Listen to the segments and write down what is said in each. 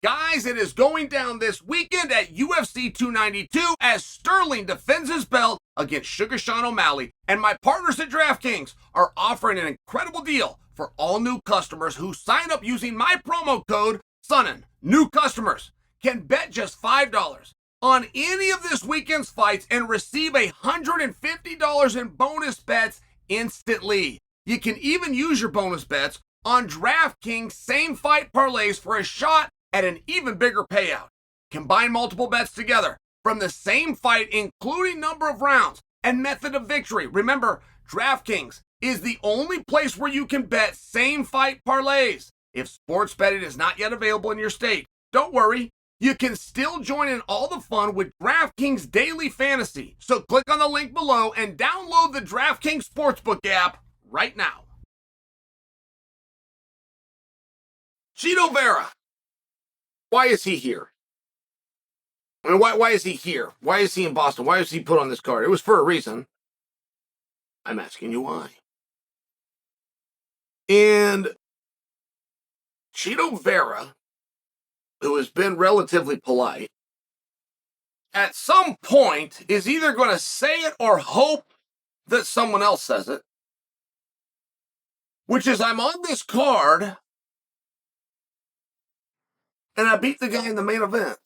Guys, it is going down this weekend at UFC 292 as Sterling defends his belt against Sugar Sean O'Malley. And my partners at DraftKings are offering an incredible deal for all new customers who sign up using my promo code Sonnen. New customers can bet just $5 on any of this weekend's fights and receive $150 in bonus bets instantly. You can even use your bonus bets on DraftKings same fight parlays for a shot at an even bigger payout. Combine multiple bets together from the same fight, including number of rounds and method of victory. Remember, DraftKings is the only place where you can bet same fight parlays. If sports betting is not yet available in your state, don't worry. You can still join in all the fun with DraftKings Daily Fantasy. So click on the link below and download the DraftKings Sportsbook app right now. Chito Vera. Why is he here? I mean, why is he here? Why is he in Boston? Why is he put on this card? It was for a reason. I'm asking you why. And Chito Vera, who has been relatively polite, at some point is either going to say it or hope that someone else says it, which is, I'm on this card and I beat the guy in the main event.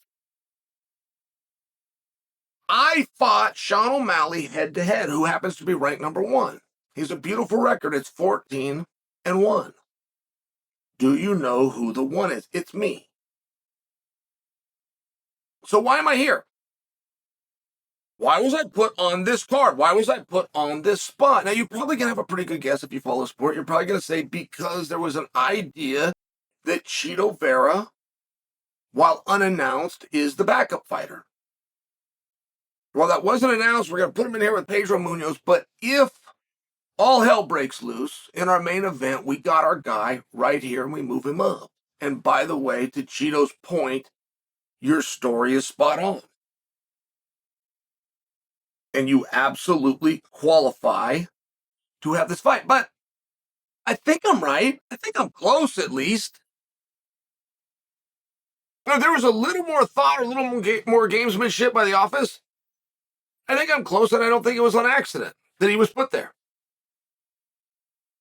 I fought Sean O'Malley head-to-head, who happens to be ranked number 1. He's a beautiful record. It's 14-1. Do you know who the 1 is? It's me. So why am I here? Why was I put on this card? Why was I put on this spot? Now, you're probably going to have a pretty good guess if you follow sport. You're probably going to say because there was an idea that Chito Vera, while unannounced, is the backup fighter. Well, that wasn't announced. We're going to put him in here with Pedro Munoz. But if all hell breaks loose in our main event, we got our guy right here and we move him up. And by the way, to Chito's point, your story is spot on. And you absolutely qualify to have this fight. But I think I'm right. I think I'm close at least. Now, there was a little more thought or a little more gamesmanship by the office. I think I'm close, and I don't think it was on accident that he was put there.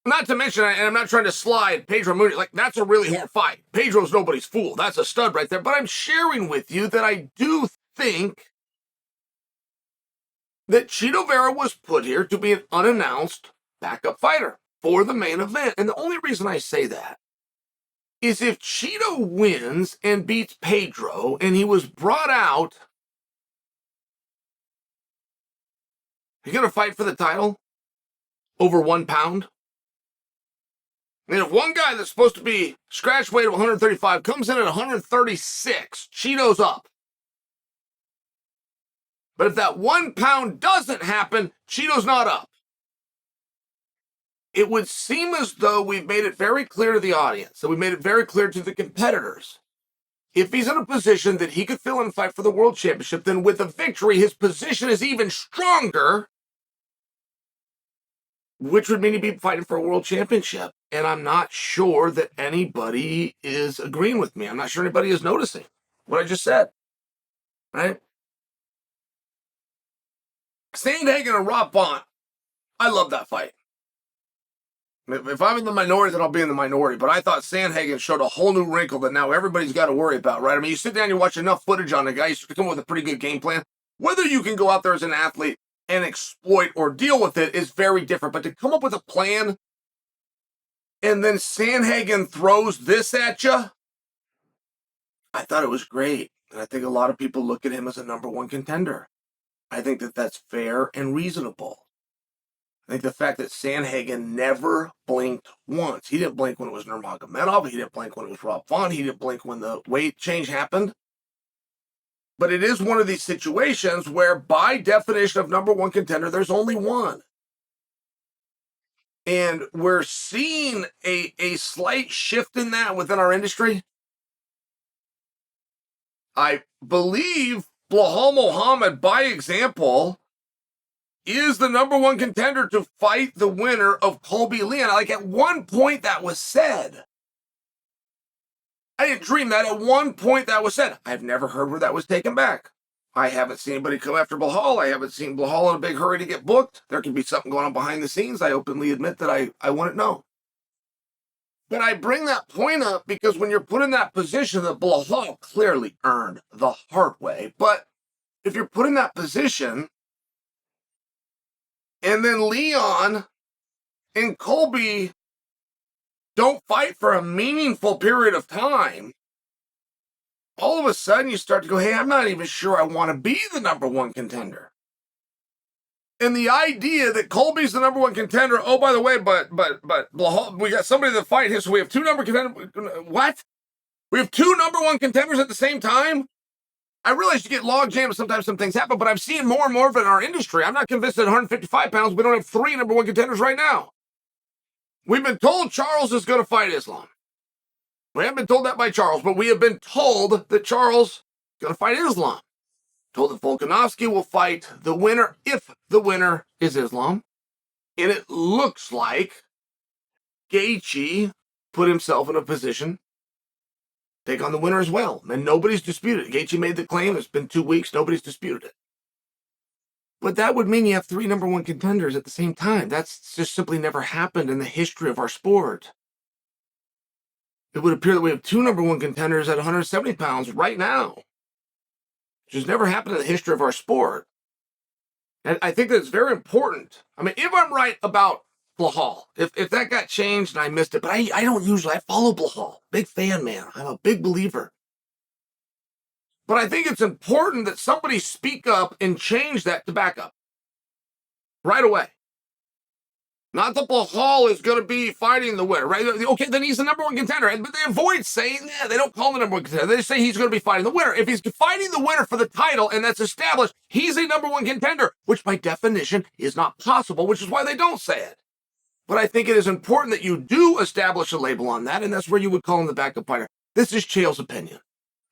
Not to mention, and I'm not trying to slide Pedro Munoz, like, that's a really hard fight. Pedro's nobody's fool. That's a stud right there. But I'm sharing with you that I do think that Chito Vera was put here to be an unannounced backup fighter for the main event. And the only reason I say that is if Chito wins and beats Pedro and he was brought out, he's going to fight for the title over 1 pound. And if one guy that's supposed to be scratch weight of 135 comes in at 136, Chito's up. But if that 1 pound doesn't happen, Chito's not up. It would seem as though we've made it very clear to the audience, that we made it very clear to the competitors. If he's in a position that he could fill in and fight for the world championship, then with a victory, his position is even stronger, which would mean he'd be fighting for a world championship. And I'm not sure that anybody is agreeing with me. I'm not sure anybody is noticing what I just said, right? Sandhagen and Rob Font, I love that fight. If I'm in the minority, then I'll be in the minority. But I thought Sandhagen showed a whole new wrinkle that now everybody's got to worry about, right? I mean, you sit down, you watch enough footage on the guy, you come up with a pretty good game plan. Whether you can go out there as an athlete and exploit or deal with it is very different. But to come up with a plan and then Sandhagen throws this at you, I thought it was great. And I think a lot of people look at him as a number 1 contender. I think that that's fair and reasonable. I think the fact that Sandhagen never blinked once. He didn't blink when it was Nurmagomedov. He didn't blink when it was Rob Font. He didn't blink when the weight change happened. But it is one of these situations where, by definition of number 1 contender, there's only one. And we're seeing a slight shift in that within our industry. I believe Belal Muhammad, by example, is the number 1 contender to fight the winner of Colby Leon. Like, at one point that was said. I didn't dream that. At one point that was said. I've never heard where that was taken back. I haven't seen anybody come after Blahal. I haven't seen Blahal in a big hurry to get booked. There could be something going on behind the scenes. I openly admit that I wouldn't know. But I bring that point up because when you're put in that position that Blahal clearly earned the hard way, but if you're put in that position and then Leon and Colby don't fight for a meaningful period of time, all of a sudden you start to go, hey, I'm not even sure I want to be the number one contender. And the idea that Colby's the number one contender, oh, by the way, but we got somebody that fight his, so we have two number contenders. What? We have two number one contenders at the same time? I realize you get log jams, sometimes some things happen, but I'm seeing more and more of it in our industry. I'm not convinced that at 155 pounds, we don't have three number one contenders right now. We've been told Charles is going to fight Islam. We haven't been told that by Charles, but we have been told that Charles is going to fight Islam. Told that Volkanovski will fight the winner if the winner is Islam. And it looks like Gaethje put himself in a position to take on the winner as well. And nobody's disputed it. Gaethje made the claim. It's been 2 weeks. Nobody's disputed it. But that would mean you have three number one contenders at the same time. That's just simply never happened in the history of our sport. It would appear that we have two number one contenders at 170 pounds right now, which has never happened in the history of our sport. And I think that's very important. I mean, if I'm right about Blahal, if that got changed and I missed it, but I don't usually, I follow Blahal. Big fan, man. I'm a big believer. But I think it's important that somebody speak up and change that to back up right away. Not that Blahal is going to be fighting the winner, right? Okay, then he's the number one contender. But they avoid saying that. They don't call him the number one contender. They just say he's going to be fighting the winner. If he's fighting the winner for the title and that's established, he's a number one contender, which by definition is not possible, which is why they don't say it. But I think it is important that you do establish a label on that, and that's where you would call him the backup fighter. This is Chael's opinion.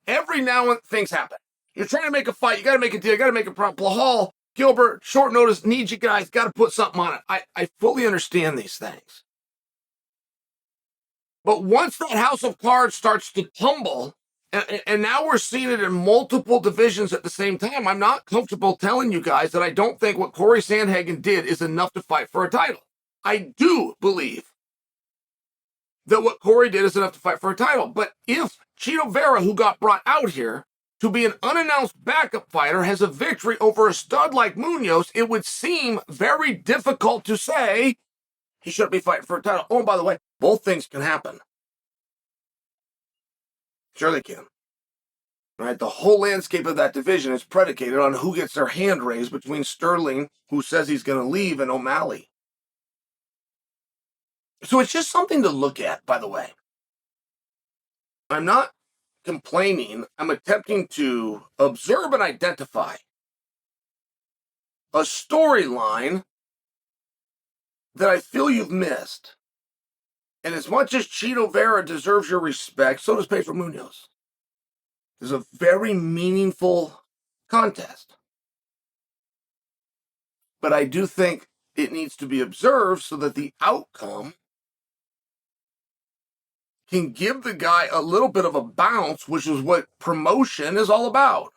Every now and then things happen. You're trying to make a fight. You got to make a deal. You got to make a problem. Blahal, Gilbert, short notice, need you guys, got to put something on it. I fully understand these things. But once that house of cards starts to tumble, and now we're seeing it in multiple divisions at the same time, I'm not comfortable telling you guys that I don't think what Corey Sandhagen did is enough to fight for a title. I do believe that what Corey did is enough to fight for a title. But if Chito Vera, who got brought out here to be an unannounced backup fighter, has a victory over a stud like Munoz, it would seem very difficult to say he shouldn't be fighting for a title. Oh, and by the way, both things can happen. Sure they can. Right? The whole landscape of that division is predicated on who gets their hand raised between Sterling, who says he's going to leave, and O'Malley. So it's just something to look at, by the way. I'm not complaining. I'm attempting to observe and identify a storyline that I feel you've missed. And as much as Chito Vera deserves your respect, so does Pedro Munoz. There's a very meaningful contest. But I do think it needs to be observed so that the outcome can give the guy a little bit of a bounce, which is what promotion is all about.